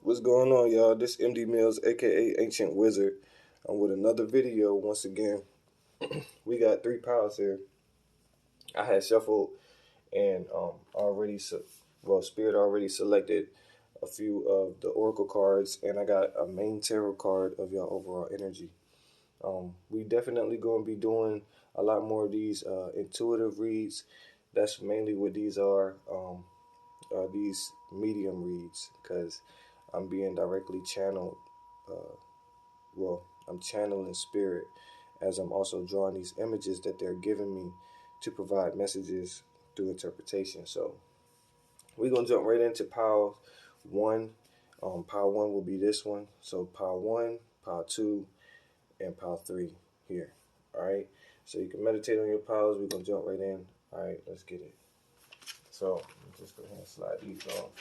What's going on, y'all? This MD Millz, aka Ancient Wizard. I'm with another video once again. We got three piles here. I had shuffled and Spirit already selected a few of the Oracle cards, and I got a main tarot card of your overall energy. We definitely going to be doing a lot more of these intuitive reads. That's mainly what these are. These medium reads, because I'm being directly channeled. I'm channeling spirit as I'm also drawing these images that they're giving me to provide messages through interpretation. So we're gonna jump right into pile one. Pile one will be this one. So pile one, pile two, and pile three here. All right. So you can meditate on your piles. We're gonna jump right in. All right, let's get it. So I'm just go ahead and slide these off.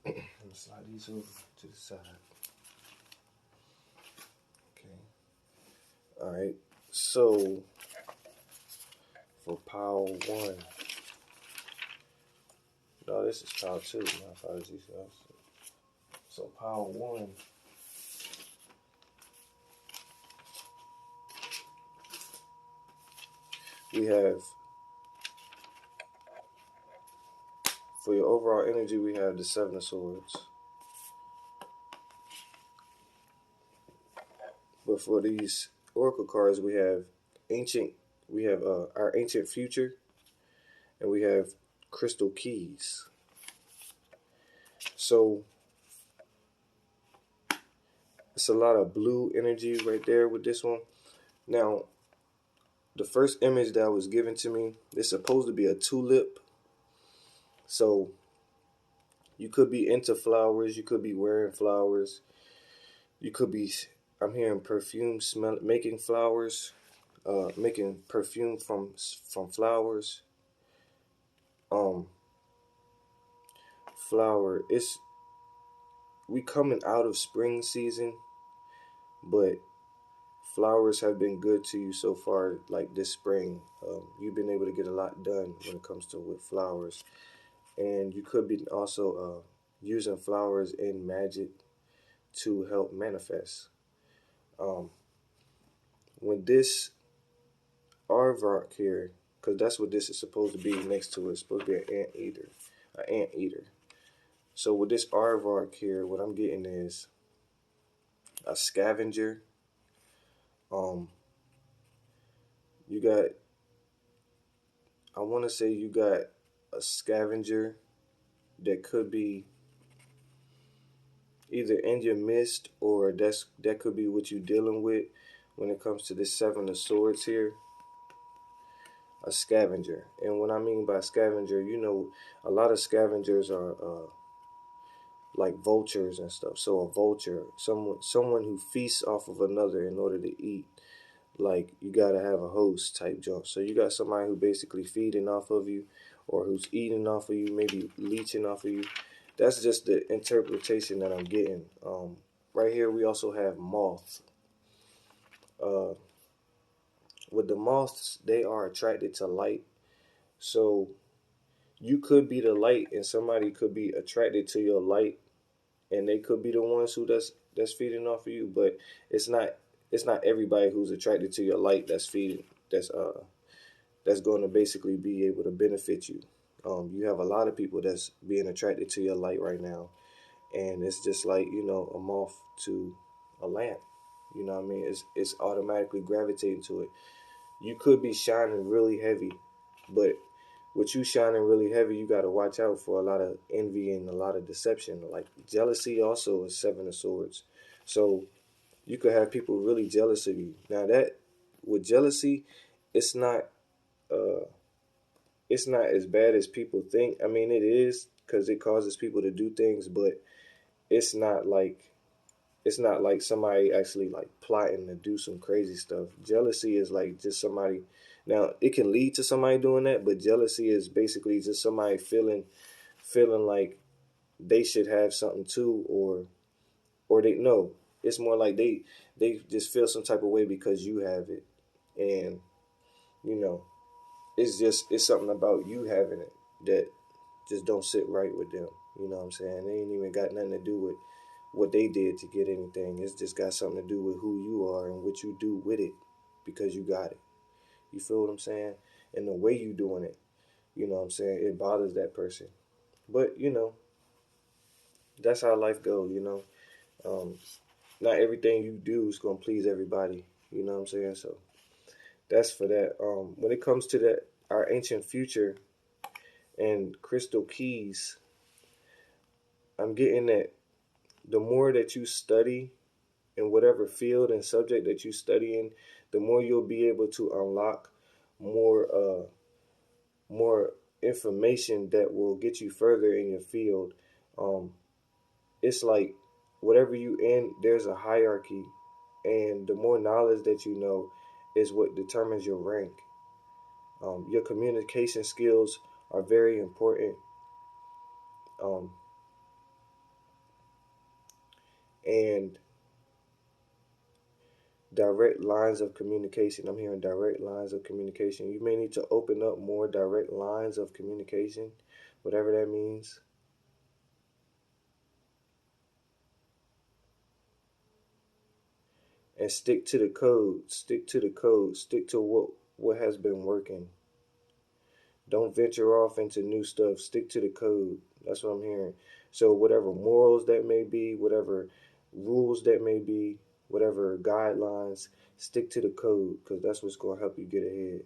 I'm gonna slide these over to the side. Okay. All right. So for pile one, no, this is pile two. My apologies. So pile one, we have, for your overall energy, we have the Seven of Swords. But for these Oracle cards, we have our Ancient Future, and we have Crystal Keys. So it's a lot of blue energy right there with this one. Now, the first image that was given to me, it's supposed to be a tulip. So you could be into flowers, you could be wearing flowers, you could be, I'm hearing perfume making flowers, making perfume from flowers. Flower, we coming out of spring season, but flowers have been good to you so far, like this spring. You've been able to get a lot done when it comes to with flowers. And you could be also using flowers in magic to help manifest. When this aardvark here, because that's what this is supposed to be next to it, it's supposed to be an anteater. So with this aardvark here, what I'm getting is a scavenger. You got, I want to say you got a scavenger that could be either in your midst, or that could be what you're dealing with when it comes to this Seven of Swords here. A scavenger. And what I mean by scavenger, you know, a lot of scavengers are like vultures and stuff. So a vulture, someone who feasts off of another in order to eat. Like, you gotta have a host type jump. So you got somebody who basically feeding off of you, or who's eating off of you, maybe leeching off of you. That's just the interpretation that I'm getting. Right here we also have moth. With the moths, they are attracted to light. So you could be the light, and somebody could be attracted to your light, and they could be the ones who that's feeding off of you. But it's not everybody who's attracted to your light that's going to basically be able to benefit you. You have a lot of people that's being attracted to your light right now, and it's just like, you know, a moth to a lamp. You know what I mean? It's automatically gravitating to it. You could be shining really heavy, but with you shining really heavy, you got to watch out for a lot of envy and a lot of deception. Like jealousy also is Seven of Swords. So you could have people really jealous of you. Now that, with jealousy, it's not as bad as people think. I mean, it is, because it causes people to do things, but it's not like somebody actually like plotting to do some crazy stuff. Jealousy is like just somebody. Now it can lead to somebody doing that, but jealousy is basically just somebody feeling like they should have something too, or they know. It's more like they just feel some type of way because you have it, and you know, it's something about you having it that just don't sit right with them. You know what I'm saying? It ain't even got nothing to do with what they did to get anything. It's just got something to do with who you are and what you do with it because you got it. You feel what I'm saying? And the way you doing it, you know what I'm saying? It bothers that person. But, that's how life goes, Um, not everything you do is going to please everybody. You know what I'm saying? So that's for that. When it comes to that, our ancient future and crystal keys, I'm getting that the more that you study in whatever field and subject that you study in, the more you'll be able to unlock more more information that will get you further in your field. Um, it's like whatever you in, there's a hierarchy, and the more knowledge that you know is what determines your rank. Your communication skills are very important, um, and direct lines of communication. I'm hearing direct lines of communication. You may need to open up more direct lines of communication, whatever that means. And stick to the code. Stick to the code. Stick to what has been working. Don't venture off into new stuff. Stick to the code. That's what I'm hearing. So whatever morals that may be, whatever rules that may be, whatever guidelines, stick to the code because that's what's going to help you get ahead.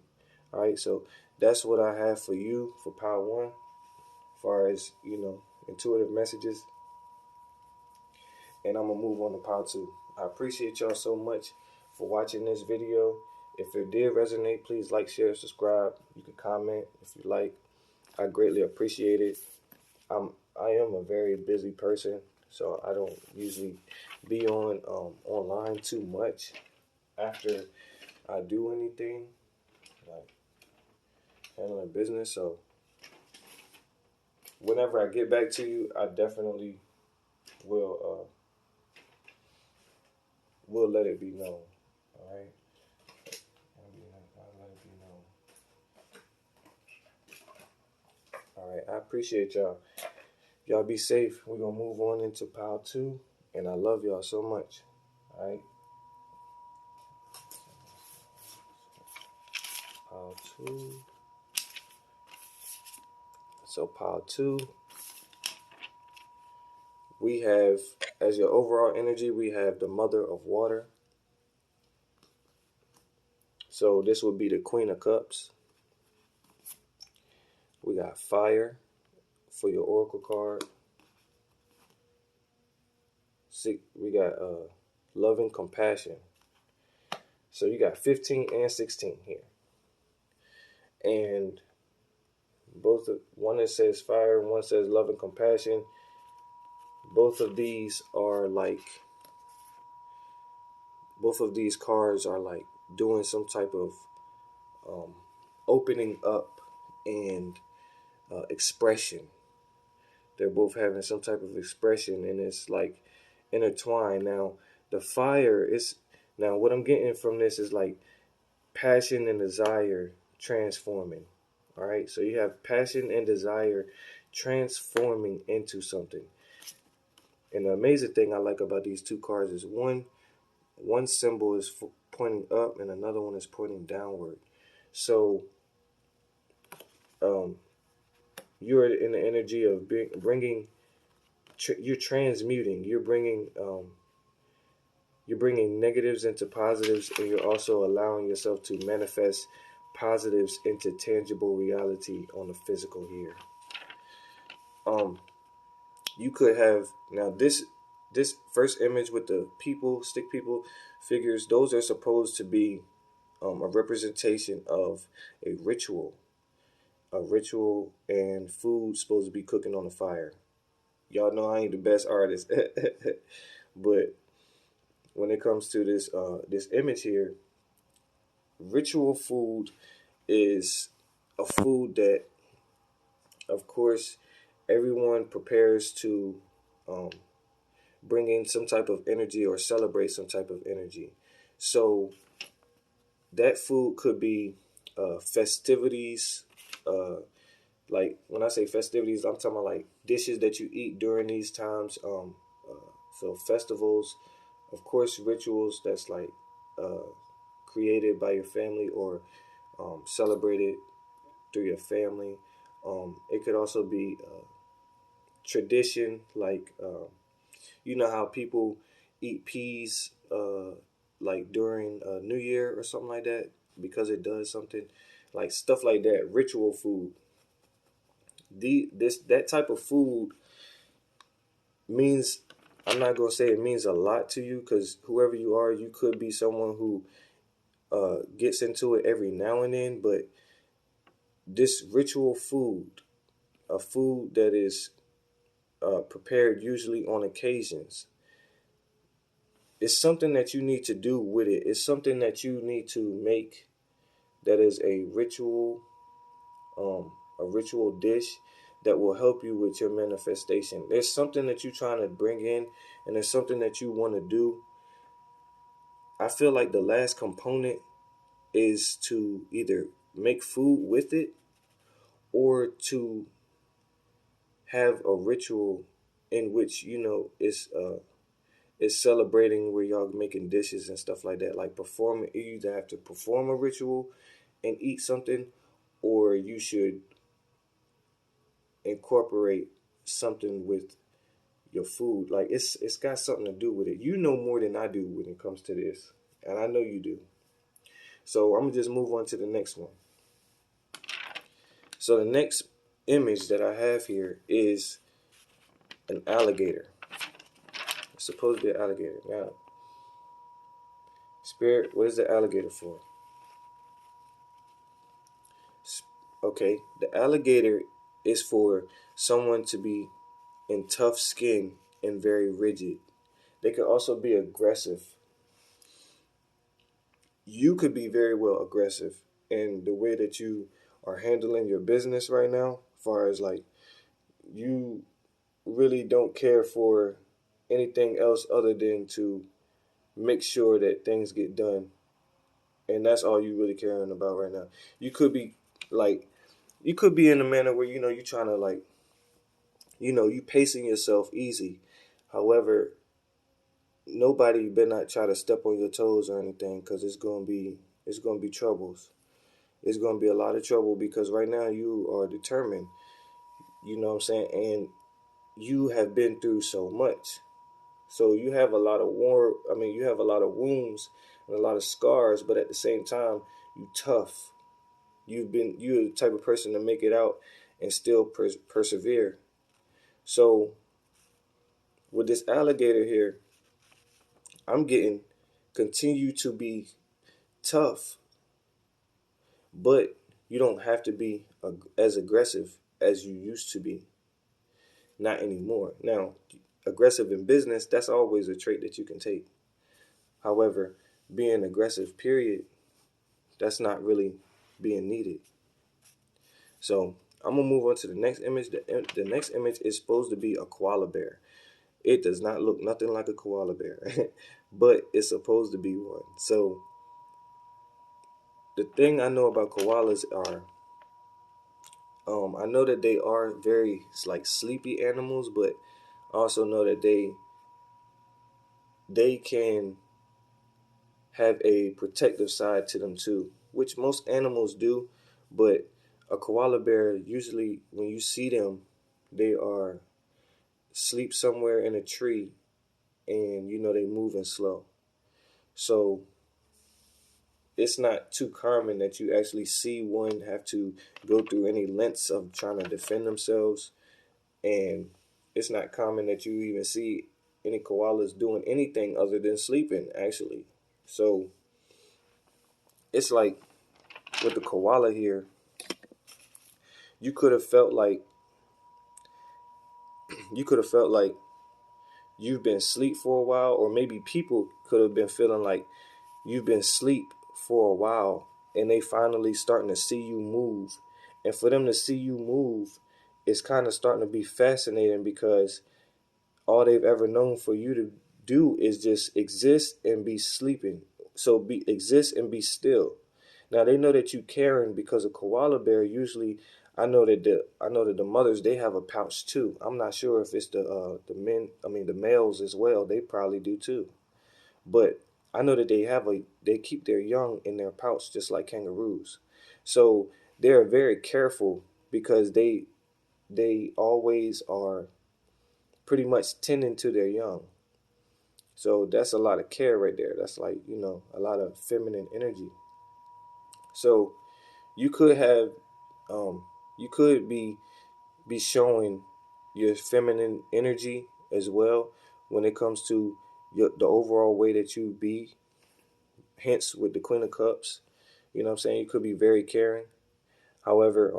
All right, so that's what I have for you for Power 1, as far as, intuitive messages. And I'm going to move on to Power 2. I appreciate y'all so much for watching this video. If it did resonate, please like, share, subscribe. You can comment if you like. I greatly appreciate it. I am a very busy person, so I don't usually be on online too much after I do anything like handling business. So whenever I get back to you, I definitely will let it be known. All right, I'll let it be known. All right, I appreciate y'all. Y'all be safe. We're gonna move on into Power 2, and I love y'all so much. All right, Power 2. So Power 2. We have, as your overall energy, we have the Mother of Water. So this would be the Queen of Cups. We got Fire for your Oracle card. We got Love and Compassion. So you got 15 and 16 here. And one that says Fire and one says Love and Compassion. Both of these cards are like doing some type of opening up and expression. They're both having some type of expression, and it's like intertwined. Now, the fire is, now what I'm getting from this is like passion and desire transforming. All right, so you have passion and desire transforming into something. And the amazing thing I like about these two cards is one symbol is pointing up and another one is pointing downward. So you're in the energy of bringing, you're transmuting, you're bringing negatives into positives, and you're also allowing yourself to manifest positives into tangible reality on the physical here. You could have, now this first image with the people, stick people figures, those are supposed to be a representation of a ritual. And food supposed to be cooking on the fire. Y'all know I ain't the best artist, but when it comes to this image here, ritual food is a food that, of course, everyone prepares to bring in some type of energy or celebrate some type of energy. So that food could be festivities, like when I say festivities, I'm talking about like dishes that you eat during these times. So festivals, of course, rituals that's like uh, created by your family or celebrated through your family. It could also be tradition, like you know how people eat peas like during New Year or something like that because it does something, like stuff like that. Ritual food. That type of food means, I'm not gonna say it means a lot to you because whoever you are, you could be someone who gets into it every now and then. But this ritual food, a food that is prepared usually on occasions, it's something that you need to do with it. It's something that you need to make that is a ritual dish that will help you with your manifestation. There's something that you're trying to bring in, and there's something that you want to do. I feel like the last component is to either make food with it or to have a ritual in which it's celebrating where y'all making dishes and stuff like that. Like performing, you either have to perform a ritual and eat something, or you should incorporate something with your food. Like it's got something to do with it. You know more than I do when it comes to this, and I know you do. So I'm gonna just move on to the next one. So the next image that I have here is an alligator. It's supposed to be an alligator. Now, Spirit, what is the alligator for? Okay, the alligator is for someone to be in tough skin and very rigid. They could also be aggressive. You could be very well aggressive in the way that you are handling your business right now, as far as like you really don't care for anything else other than to make sure that things get done. And that's all you really caring about right now. You could be like, you could be in a manner where, you're trying to like, you pacing yourself easy. However, nobody better not try to step on your toes or anything, because it's gonna be troubles. It's gonna be a lot of trouble because right now you are determined. You know what I'm saying? And you have been through so much. So you have a lot of you have a lot of wounds and a lot of scars, but at the same time, you tough. You're the type of person to make it out and still persevere. So with this alligator here, I'm getting continue to be tough, but you don't have to be as aggressive as you used to be. Not anymore. Now, aggressive in business, that's always a trait that you can take. However, being aggressive, period, that's not really being needed. So I'm gonna move on to the next image. The next image is supposed to be a koala bear. It does not look nothing like a koala bear, but it's supposed to be one. So the thing I know about koalas are, I know that they are very like sleepy animals, but I also know that they can have a protective side to them too, which most animals do. But a koala bear, usually when you see them, they are sleep somewhere in a tree, and they moving slow. So it's not too common that you actually see one have to go through any lengths of trying to defend themselves. And it's not common that you even see any koalas doing anything other than sleeping, actually. So it's like with the koala here, you could have felt like you could have felt like you've been asleep for a while, or maybe people could have been feeling like you've been asleep for a while, and they finally starting to see you move. And for them to see you move, it's kind of starting to be fascinating, because all they've ever known for you to do is just exist and be sleeping. So exist and be still. Now they know that you caring, because a koala bear usually, I know that the mothers, they have a pouch too. I'm not sure if it's the men, I mean the males as well. They probably do too. But I know that they keep their young in their pouch just like kangaroos. So they're very careful because they always are pretty much tending to their young. So that's a lot of care right there. That's like, a lot of feminine energy. So you could have you could be showing your feminine energy as well when it comes to the overall way that you be, hence with the Queen of Cups. You know what I'm saying? You could be very caring. However,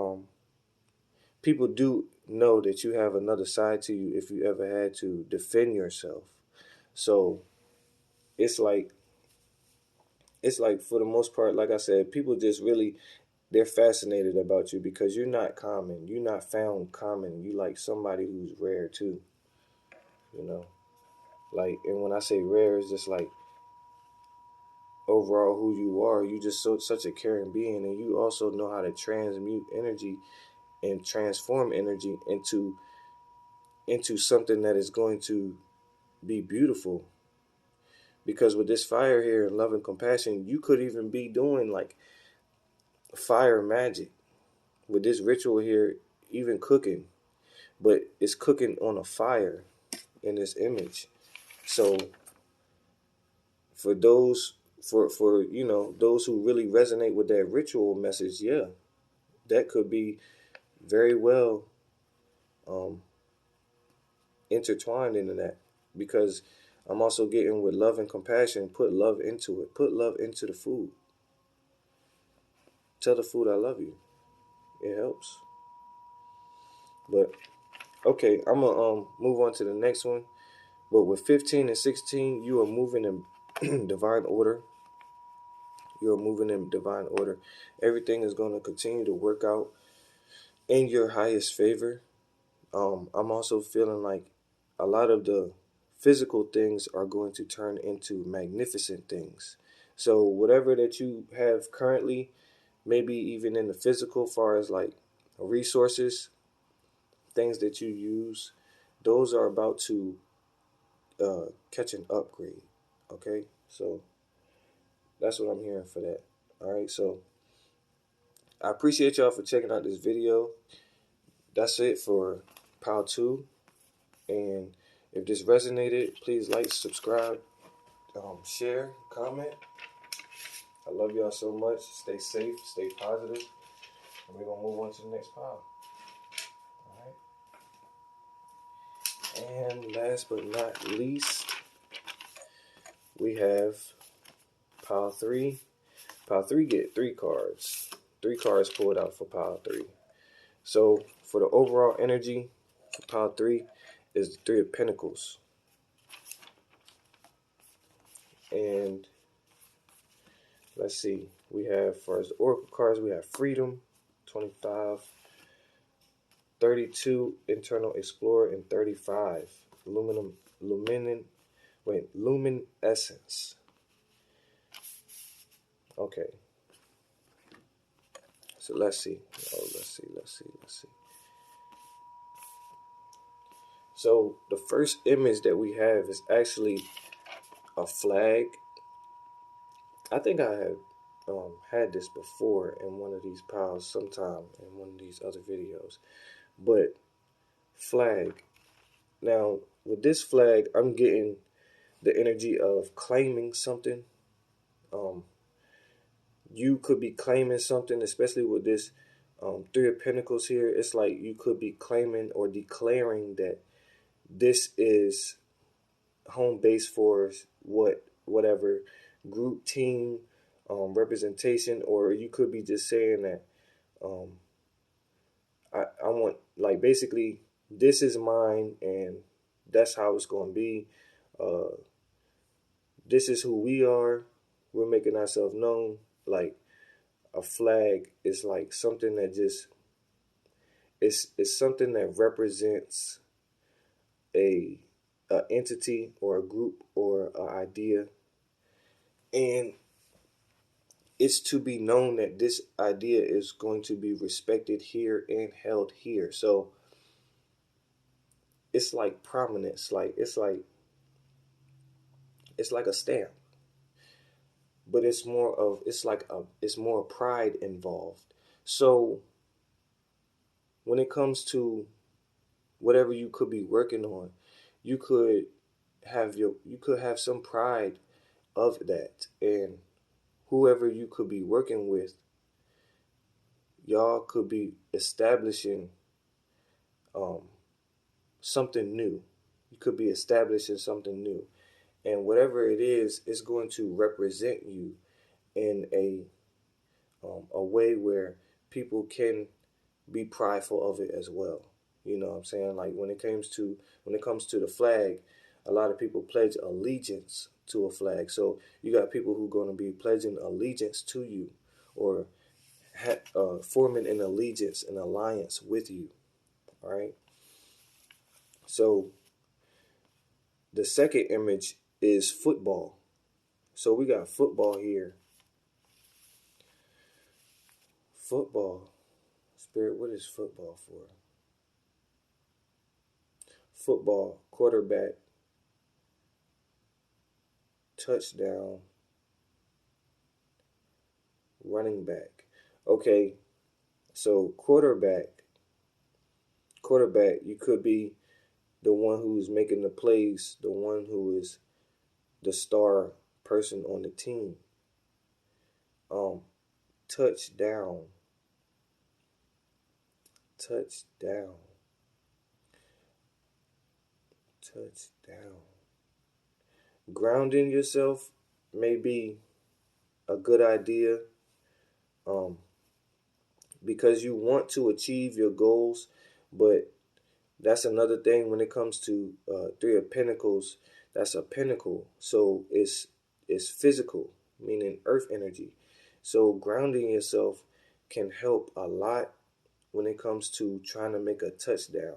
people do know that you have another side to you if you ever had to defend yourself. So it's like it's like for the most part, like I said, people just really, they're fascinated about you because you're not common. You're not found common. You like somebody who's rare too. You know, like, and when I say rare, it's just like overall who you are. You just such a caring being, and you also know how to transmute energy and transform energy into something that is going to be beautiful. Because with this fire here and love and compassion, you could even be doing like fire magic with this ritual here, even cooking, but it's cooking on a fire in this image. So for those for those who really resonate with that ritual message, yeah, that could be very well um, intertwined into that, because I'm also getting with love and compassion. Put love into it. Put love into the food. Tell the food I love you. It helps. But okay, I'm gonna move on to the next one. But with 15 and 16, you are moving in divine order. You are moving in divine order. Everything is going to continue to work out in your highest favor. I'm also feeling like a lot of the physical things are going to turn into magnificent things. So whatever that you have currently, maybe even in the physical, far as like resources, things that you use, those are about to catch an upgrade. Okay, so that's what I'm hearing for that. All right, so I appreciate y'all for checking out this video. That's it for Pile 2. And if this resonated, please like, subscribe, share, comment. I love y'all so much. Stay safe, stay positive, and we're gonna move on to the next pile. All right. And last but not least, we have pile 3. Pile 3 get 3 cards. 3 cards pulled out for pile 3. So for the overall energy for pile 3 is the 3 of Pentacles. And let's see, we have, for as oracle cards, we have Freedom, 25, 32, Internal Explorer, and 35, Luminescence. Okay, so let's see. Let's see. So the first image that we have is actually a flag. I think I have had this before in one of these piles sometime in one of these other videos. But flag. Now, with this flag, I'm getting the energy of claiming something. You could be claiming something, especially with this 3 of Pentacles here. It's like you could be claiming or declaring that this is home base for whatever group, team, representation, or you could be just saying that um, I want, like, basically this is mine and that's how it's going to be. This is who we are. We're making ourselves known. Like a flag is like something that just it's something that represents a entity or a group or an idea, and it's to be known that this idea is going to be respected here and held here. So it's like prominence, like it's like a stamp, but it's more pride involved. So when it comes to whatever you could be working on, you could you could have some pride of that, and whoever you could be working with, y'all could be establishing um, something new. You could be establishing something new, and whatever it is, it's going to represent you in a way where people can be prideful of it as well. You know what I'm saying? Like when it comes to the flag, a lot of people pledge allegiance to a flag. So you got people who are going to be pledging allegiance to you, or forming an allegiance, an alliance with you. All right. So the second image is football. So we got football here. Football. Spirit, what is football for? Football, quarterback, touchdown, running back. Okay, so quarterback, you could be the one who's making the plays, the one who is the star person on the team. Touchdown, touchdown, touchdown. Grounding yourself may be a good idea, um, because you want to achieve your goals, but that's another thing when it comes to Three of Pentacles. That's a pinnacle, so it's physical, meaning earth energy. So grounding yourself can help a lot when it comes to trying to make a touchdown,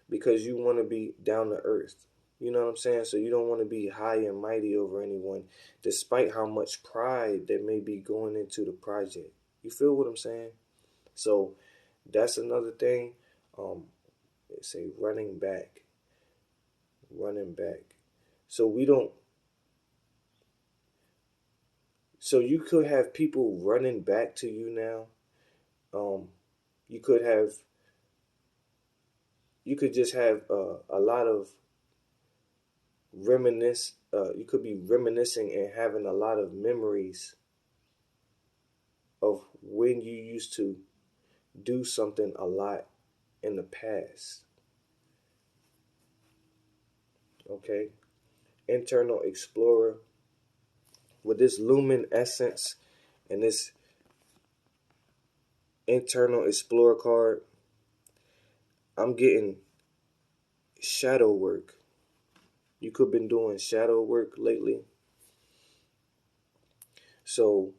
because you want to be down to earth. You know what I'm saying? So you don't want to be high and mighty over anyone, despite how much pride that may be going into the project. You feel what I'm saying? So that's another thing. It's a running back. Running back. So we don't. So you could have people running back to you now. You could have. You could just have a lot of reminisce. You could be reminiscing and having a lot of memories of when you used to do something a lot in the past. Okay, internal explorer with this lumen essence and this internal explorer card. I'm getting shadow work. You could have been doing shadow work lately. So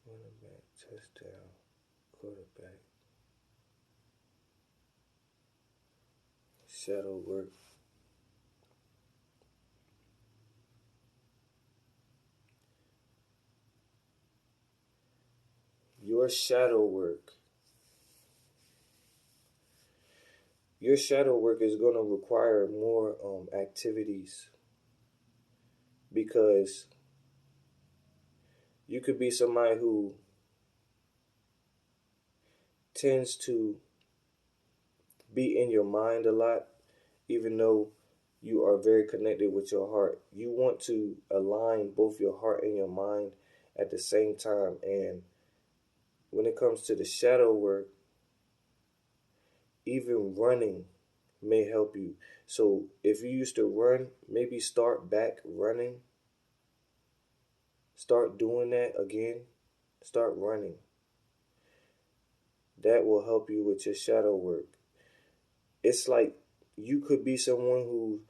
running back, touchdown, quarterback, shadow work. Your shadow work. Your shadow work is going to require more activities, because you could be somebody who tends to be in your mind a lot, even though you are very connected with your heart. You want to align both your heart and your mind at the same time. And when it comes to the shadow work, even running may help you. So if you used to run, maybe start back running. Start doing that again. Start running. That will help you with your shadow work. It's like you could be someone who,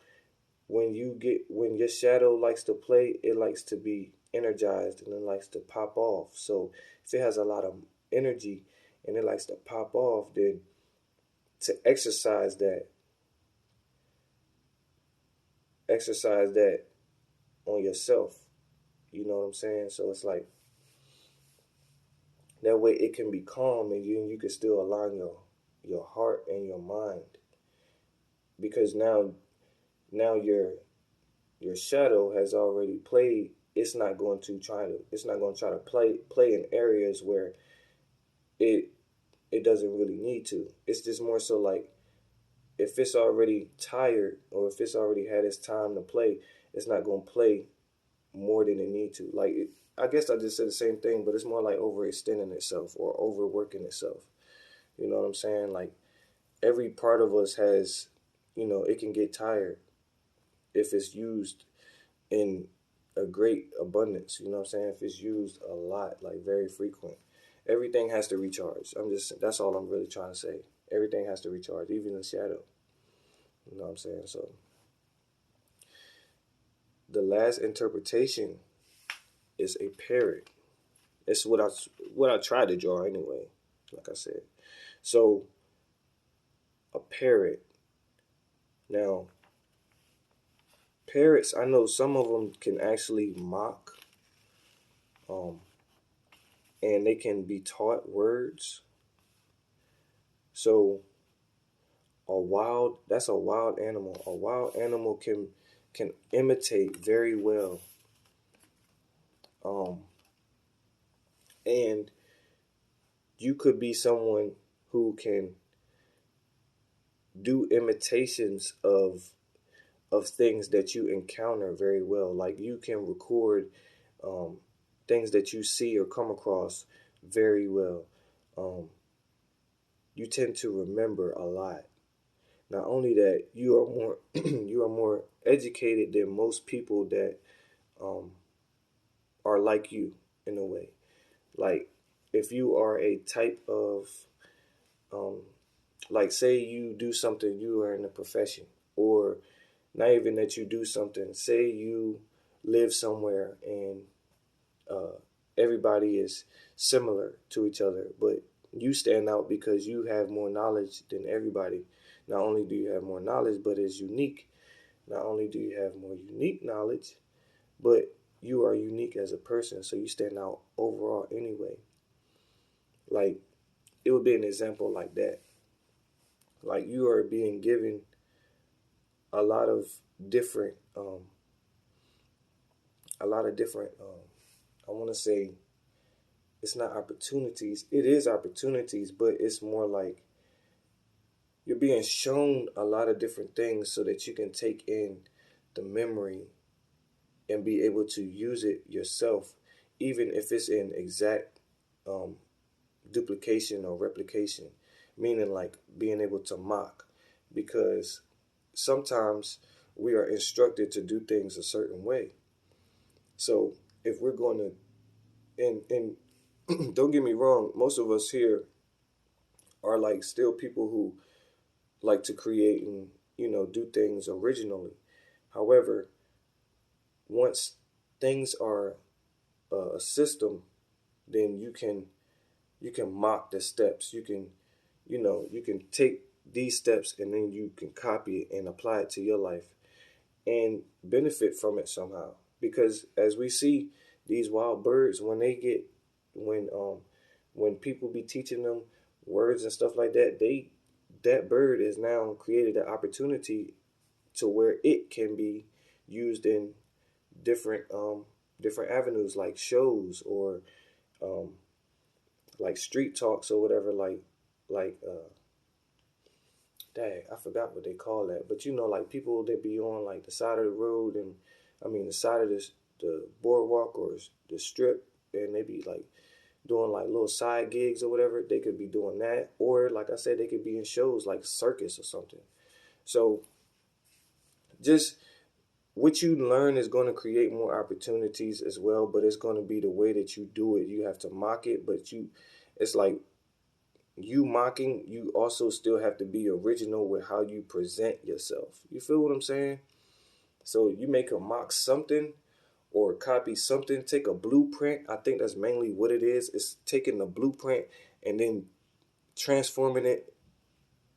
when your shadow likes to play, it likes to be energized and it likes to pop off. So if it has a lot of energy and it likes to pop off, then to exercise that on yourself. You know what I'm saying? So it's like that way it can be calm, and you can still align your heart and your mind, because now your shadow has already played. It's not going to try to play in areas where it it doesn't really need to. It's just more so like, if it's already tired, or if it's already had its time to play, it's not going to play more than it need to. Like, I guess I just said the same thing, but it's more like overextending itself or overworking itself. You know what I'm saying? Like, every part of us has, it can get tired if it's used in a great abundance. You know what I'm saying? If it's used a lot, like very frequent, everything has to recharge. That's all I'm really trying to say. Everything has to recharge, even the shadow. You know what I'm saying? So the last interpretation is a parrot. It's what I tried to draw anyway. Like I said, so a parrot. Now, parrots, I know some of them can actually mock, um, and they can be taught words. So that's a wild animal. A wild animal can imitate very well, um, and you could be someone who can do imitations of things that you encounter very well. Like, you can record um, things that you see or come across very well. Um, you tend to remember a lot. Not only that, you are more you are more educated than most people that um, are like you in a way. Like, if you are a type of um, like, say you do something, you are in a profession, or not even that you do something. Say you live somewhere, and uh, everybody is similar to each other, but you stand out because you have more knowledge than everybody. Not only do you have more knowledge, but it's unique. Not only do you have more unique knowledge, but you are unique as a person, so you stand out overall anyway. Like, it would be an example like that. Like, you are being given a lot of different, I want to say, it's not opportunities. It is opportunities, but it's more like you're being shown a lot of different things so that you can take in the memory and be able to use it yourself, even if it's in exact um, duplication or replication, meaning like being able to mock, because sometimes we are instructed to do things a certain way. So if we're going to, and don't get me wrong, most of us here are like still people who like to create and do things originally. However, once things are a system, then you can mock the steps. You can take these steps, and then you can copy it and apply it to your life and benefit from it somehow. Because as we see, these wild birds, when people be teaching them words and stuff like that, that bird is now created an opportunity to where it can be used in different different avenues, like shows, or um like street talks or whatever, like dang, I forgot what they call that, but like people that be on like the side of the road, and I mean the side of the boardwalk or the strip, and they be like doing like little side gigs or whatever. They could be doing that, or like I said, they could be in shows like circus or something. So just what you learn is going to create more opportunities as well, but it's going to be the way that you do it. You have to mock it, but it's like, you mocking, you also still have to be original with how you present yourself. You feel what I'm saying? So you make a mock something or copy something, take a blueprint. I think that's mainly what it is. It's taking the blueprint and then transforming it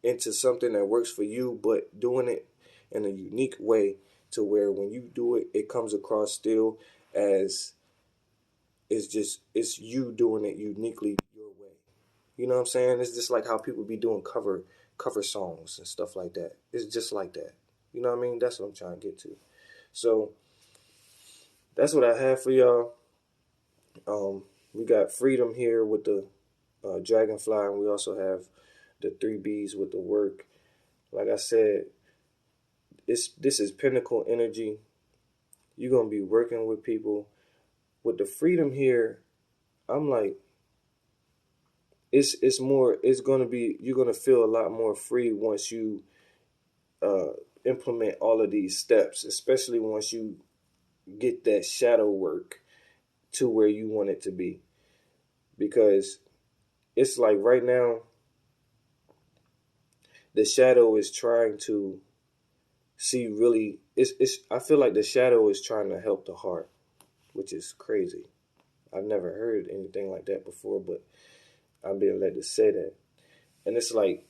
into something that works for you, but doing it in a unique way to where when you do it, it comes across still as it's you doing it uniquely your way. You know what I'm saying? It's just like how people be doing cover songs and stuff like that. It's just like that. You know what I mean? That's what I'm trying to get to. So that's what I have for y'all. We got Freedom here with the Dragonfly, and we also have the 3 Bs with the Work. Like I said, this is pinnacle energy. You're gonna be working with people. With the Freedom here, I'm like, it's more. It's gonna be. You're gonna feel a lot more free once you implement all of these steps, especially once you get that shadow work to where you want it to be. Because it's like right now, the shadow is trying to see really, I feel like the shadow is trying to help the heart, which is crazy. I've never heard anything like that before, but I'm being led to say that. And it's like,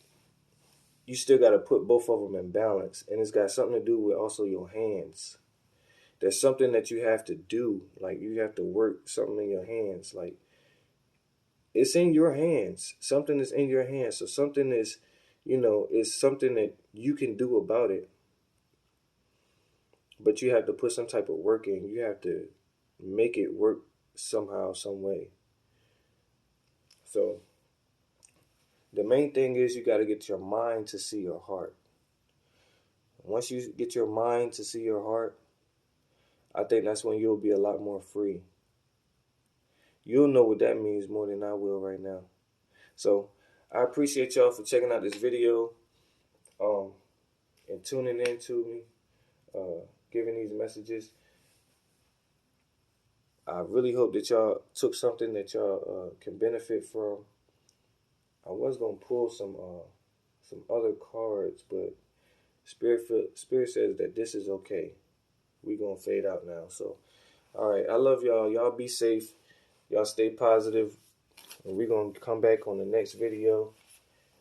you still got to put both of them in balance. And it's got something to do with also your hands. There's something that you have to do. Like, you have to work something in your hands. Like, it's in your hands. Something is in your hands. So something is, is something that you can do about it. But you have to put some type of work in. You have to make it work somehow, some way. So the main thing is you got to get your mind to see your heart. Once you get your mind to see your heart, I think that's when you'll be a lot more free. You'll know what that means more than I will right now. So I appreciate y'all for checking out this video, and tuning in to me, giving these messages. I really hope that y'all took something that y'all can benefit from. I was gonna pull some other cards, but Spirit says that this is okay. We gonna fade out now. So, all right, I love y'all. Y'all be safe. Y'all stay positive, and we're gonna come back on the next video,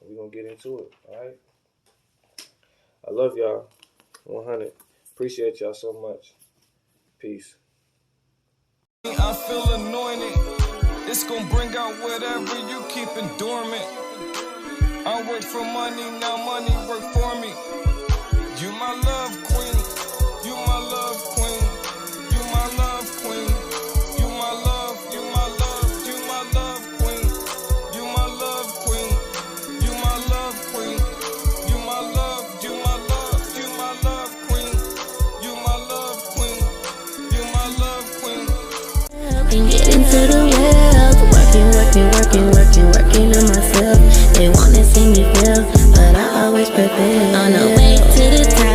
and we're gonna get into it. All right. I love y'all. 100. Appreciate y'all so much. Peace. I feel anointed. It's gonna bring out whatever you keeping dormant. I work for money, now money work for me. You my love queen. You my love queen. You my love queen. You my love. You my love. You my love queen. You my love queen. You my love queen. You my love. You my love. You my love queen. You my love queen. You my love queen. And get into the well, working on myself. They wanna see me fail, but I always prepare. On the way to the top.